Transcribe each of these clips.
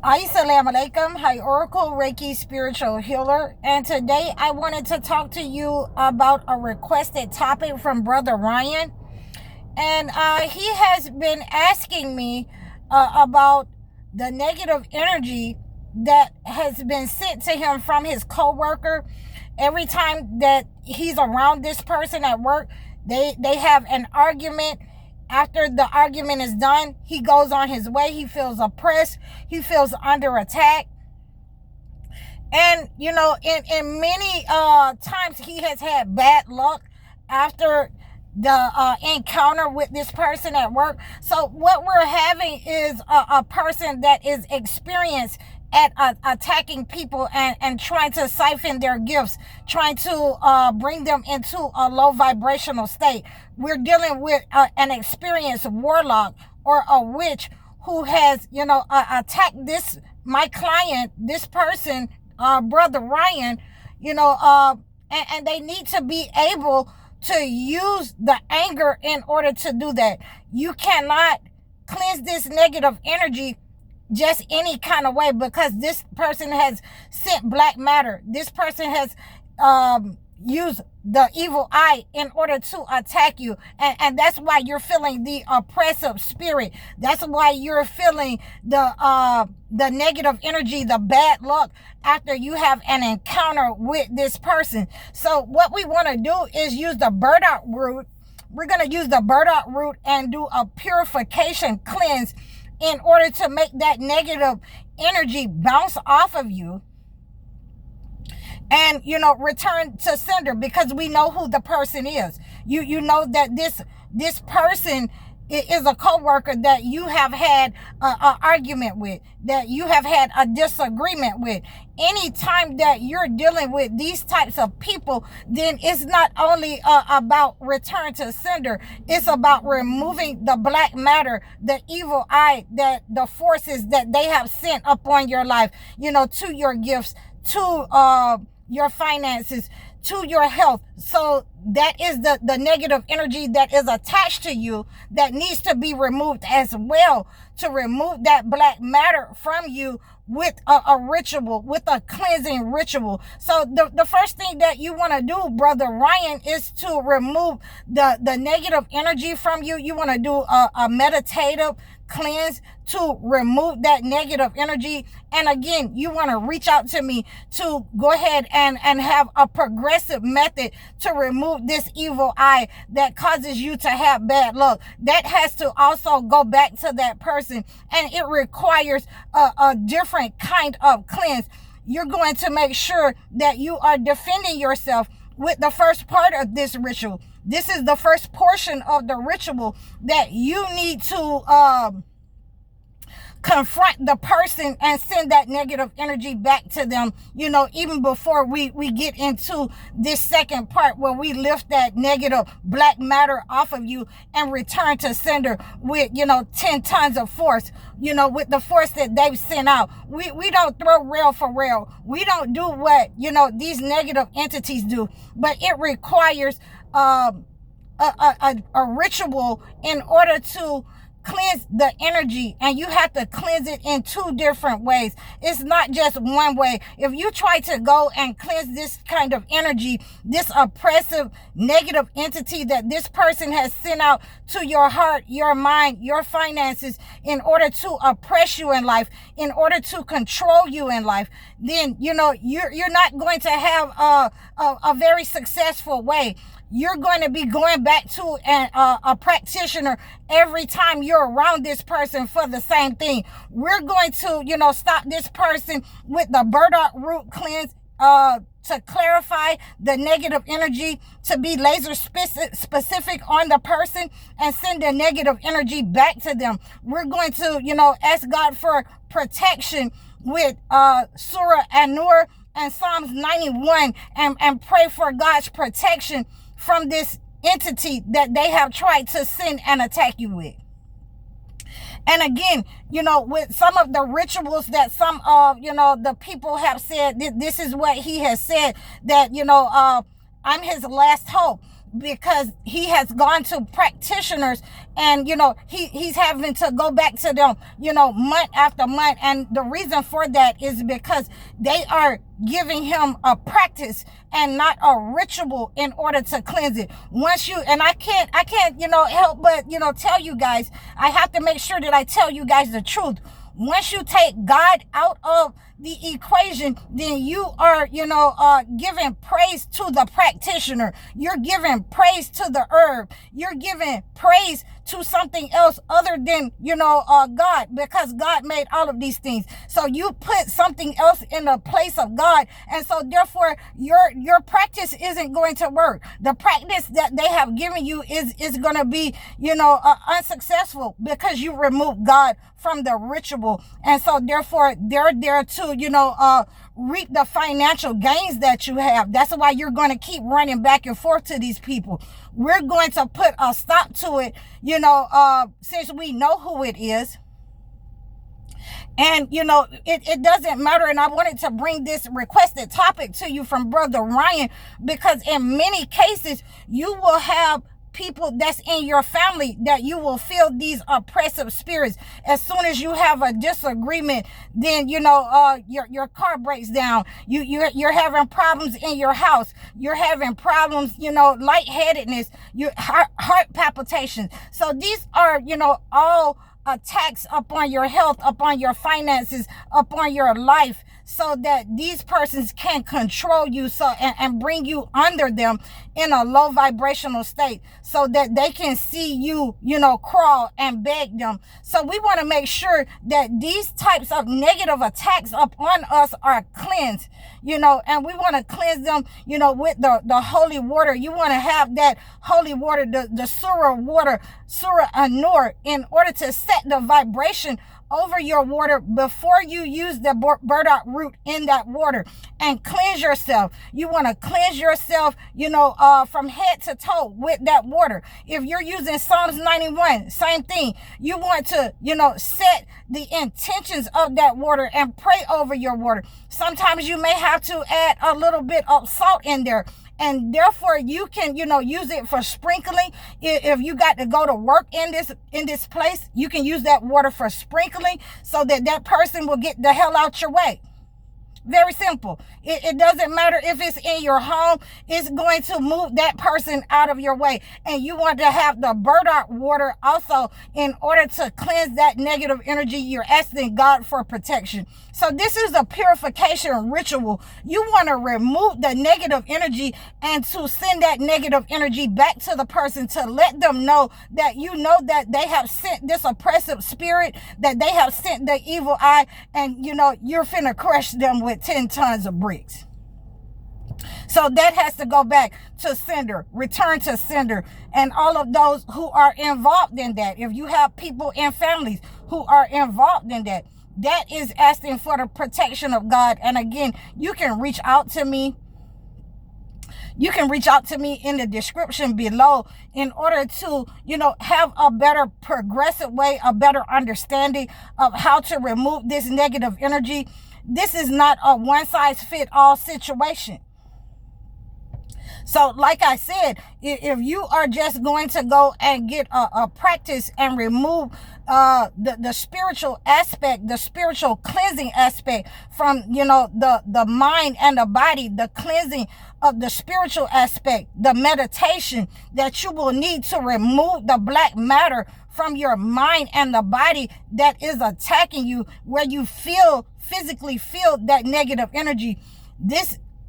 Assalamu alaikum. Hi, Oracle Reiki Spiritual Healer. And today I wanted to talk to you about a requested topic from Brother Ryan. And he has been asking me about the negative energy that has been sent to him from his coworker. Every time that he's around this person at work, they have an argument. After the argument is done, he goes on his way. He feels oppressed. He feels under attack. And, in many times he has had bad luck after the encounter with this person at work. So what we're having is a person that is experienced at attacking people and trying to siphon their gifts, trying to bring them into a low vibrational state. We're dealing with an experienced warlock or a witch who has, attacked my client, this person, Brother Ryan, and they need to be able to use the anger in order to do that. You cannot cleanse this negative energy just any kind of way, because this person has sent black matter. This person has used the evil eye in order to attack you, and that's why you're feeling the oppressive spirit. That's why you're feeling the negative energy, the bad luck after you have an encounter with this person. So what we want to do is use the burdock root. We're going to use the burdock root and do a purification cleanse in order to make that negative energy bounce off of you and, return to sender, because we know who the person is. You know that this person is a coworker that you have had an argument with, that you have had a disagreement with. Anytime that you're dealing with these types of people, then it's not only about return to sender, it's about removing the black matter, the evil eye, that the forces that they have sent upon your life, to your gifts, to your finances, to your health. So that is the negative energy that is attached to you that needs to be removed as well, to remove that black matter from you with a ritual, with a cleansing ritual. So the first thing that you want to do, Brother Ryan, is to remove the negative energy from you. You want to do a meditative cleanse to remove that negative energy. And again, you want to reach out to me to go ahead and have a progressive method to remove this evil eye that causes you to have bad luck. That has to also go back to that person, and it requires a different kind of cleanse. You're going to make sure that you are defending yourself with the first part of this ritual. This is the first portion of the ritual that you need to confront the person and send that negative energy back to them, even before we get into this second part where we lift that negative black matter off of you and return to sender with, 10 tons of force, with the force that they've sent out. We don't throw rail for rail. We don't do what, these negative entities do, but it requires a ritual in order to cleanse the energy, and you have to cleanse it in two different ways. It's not just one way. If you try to go and cleanse this kind of energy, this oppressive negative entity that this person has sent out to your heart, your mind, your finances, in order to oppress you in life, in order to control you in life, then you're not going to have a very successful way. You're going to be going back to a practitioner every time you're around this person for the same thing. We're going to, stop this person with the burdock root cleanse to clarify the negative energy, to be laser specific on the person and send the negative energy back to them. We're going to, ask God for protection with Surah An-Nur and Psalms 91 and pray for God's protection from this entity that they have tried to send and attack you with. And again, with some of the rituals that some of, the people have said, this is what he has said, that, I'm his last hope. because he has gone to practitioners, and he's having to go back to them month after month. And the reason for that is because they are giving him a practice and not a ritual in order to cleanse it. Once you, and I can't help but tell you guys, I have to make sure that I tell you guys the truth. Once you take God out of the equation, then you are, giving praise to the practitioner. You're giving praise to the herb. You're giving praise to something else other than, God, because God made all of these things. So you put something else in the place of God. And so therefore your practice isn't going to work. The practice that they have given you is going to be, unsuccessful, because you remove God from the ritual. And so therefore they're there to, reap the financial gains that you have. That's why you're going to keep running back and forth to these people. We're going to put a stop to it, since we know who it is. And, it doesn't matter. And I wanted to bring this requested topic to you from Brother Ryan, because in many cases, you will have people that's in your family that you will feel these oppressive spirits. As soon as you have a disagreement, then your car breaks down. You're having problems in your house. You're having problems, lightheadedness, your heart palpitations. So these are all attacks upon your health, upon your finances, upon your life, so that these persons can control you, and bring you under them in a low vibrational state, so that they can see you, crawl and beg them. So we want to make sure that these types of negative attacks upon us are cleansed, and we want to cleanse them, with the holy water. You want to have that holy water, the Surah water, Surah An-Nur, in order to set the vibration over your water before you use the burdock root in that water, and cleanse yourself. You want to cleanse yourself, from head to toe with that water. If you're using Psalms 91, same thing. You want to, set the intentions of that water and pray over your water. Sometimes you may have to add a little bit of salt in there. And therefore you can, use it for sprinkling. If you got to go to work in this place, you can use that water for sprinkling, so that person will get the hell out your way. Very simple. It doesn't matter if it's in your home. It's going to move that person out of your way. And you want to have the burdock water also in order to cleanse that negative energy. You're asking God for protection. So this is a purification ritual. You want to remove the negative energy and to send that negative energy back to the person, to let them know that that they have sent this oppressive spirit, that they have sent the evil eye, and you're finna crush them with 10 tons of bricks. So that has to go back to sender, return to sender, and all of those who are involved in that. If you have people in families who are involved in that, that is asking for the protection of God. And again, you can reach out to me. You can reach out to me in the description below in order to, have a better progressive way, a better understanding of how to remove this negative energy. This is not a one-size-fit-all situation. So like I said, if you are just going to go and get a practice and remove the spiritual aspect, the spiritual cleansing aspect from, the mind and the body, the cleansing of the spiritual aspect, the meditation that you will need to remove the black matter from your mind and the body that is attacking you, where you physically feel that negative energy.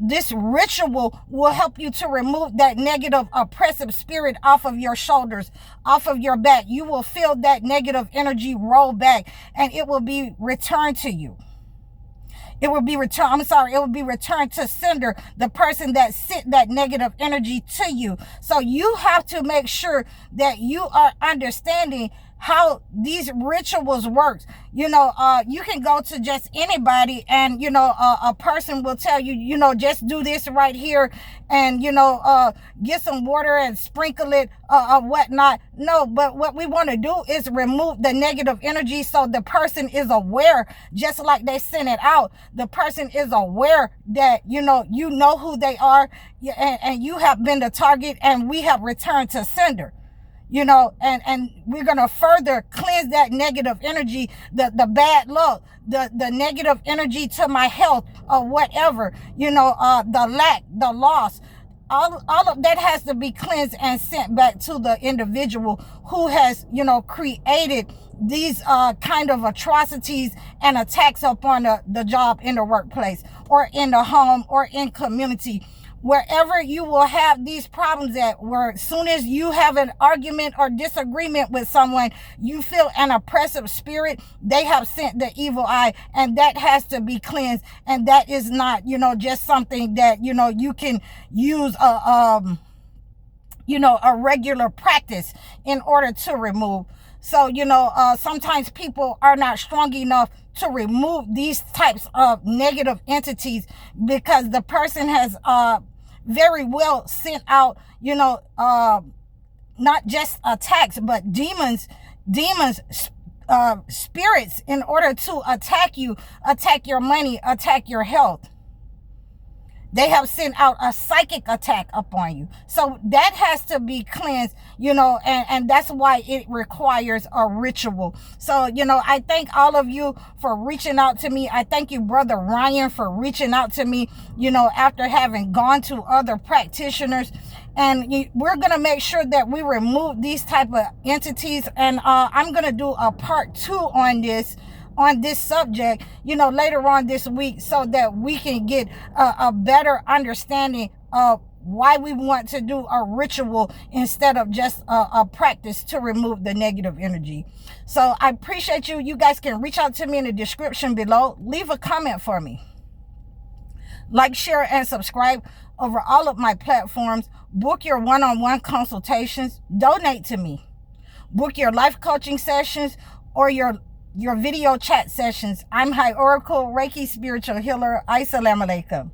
This ritual will help you to remove that negative oppressive spirit off of your shoulders, off of your back. You will feel that negative energy roll back, and it will be returned to you. It will be returned to sender, the person that sent that negative energy to you. So you have to make sure that you are understanding how these rituals works. You can go to just anybody, and a person will tell you, just do this right here, and get some water and sprinkle it, whatnot. No, but what we want to do is remove the negative energy, so the person is aware. Just like they send it out, the person is aware that you know who they are, and you have been the target, and we have returned to sender. And we're going to further cleanse that negative energy, the bad luck, the negative energy to my health, or whatever, the lack, the loss. All of that has to be cleansed and sent back to the individual who has, created these kind of atrocities and attacks upon the job, in the workplace, or in the home, or in community. Wherever you will have these problems at, where as soon as you have an argument or disagreement with someone, you feel an oppressive spirit, they have sent the evil eye, and that has to be cleansed. And that is not, just something that, you can use a regular practice in order to remove. So, sometimes people are not strong enough to remove these types of negative entities, because the person has very well sent out, not just attacks, but demons, spirits, in order to attack you, attack your money, attack your health. They have sent out a psychic attack upon you. So that has to be cleansed, and that's why it requires a ritual. So, I thank all of you for reaching out to me. I thank you, Brother Ryan, for reaching out to me, after having gone to other practitioners. And we're going to make sure that we remove these type of entities. And I'm going to do a part 2 on this subject, later on this week, so that we can get a better understanding of why we want to do a ritual instead of just a practice to remove the negative energy. So I appreciate you. You guys can reach out to me in the description below. Leave a comment for me. Like, share, and subscribe over all of my platforms. Book your one-on-one consultations. Donate to me. Book your life coaching sessions or your video chat sessions. I'm High Oracle, Reiki spiritual healer. Assalamu alaikum.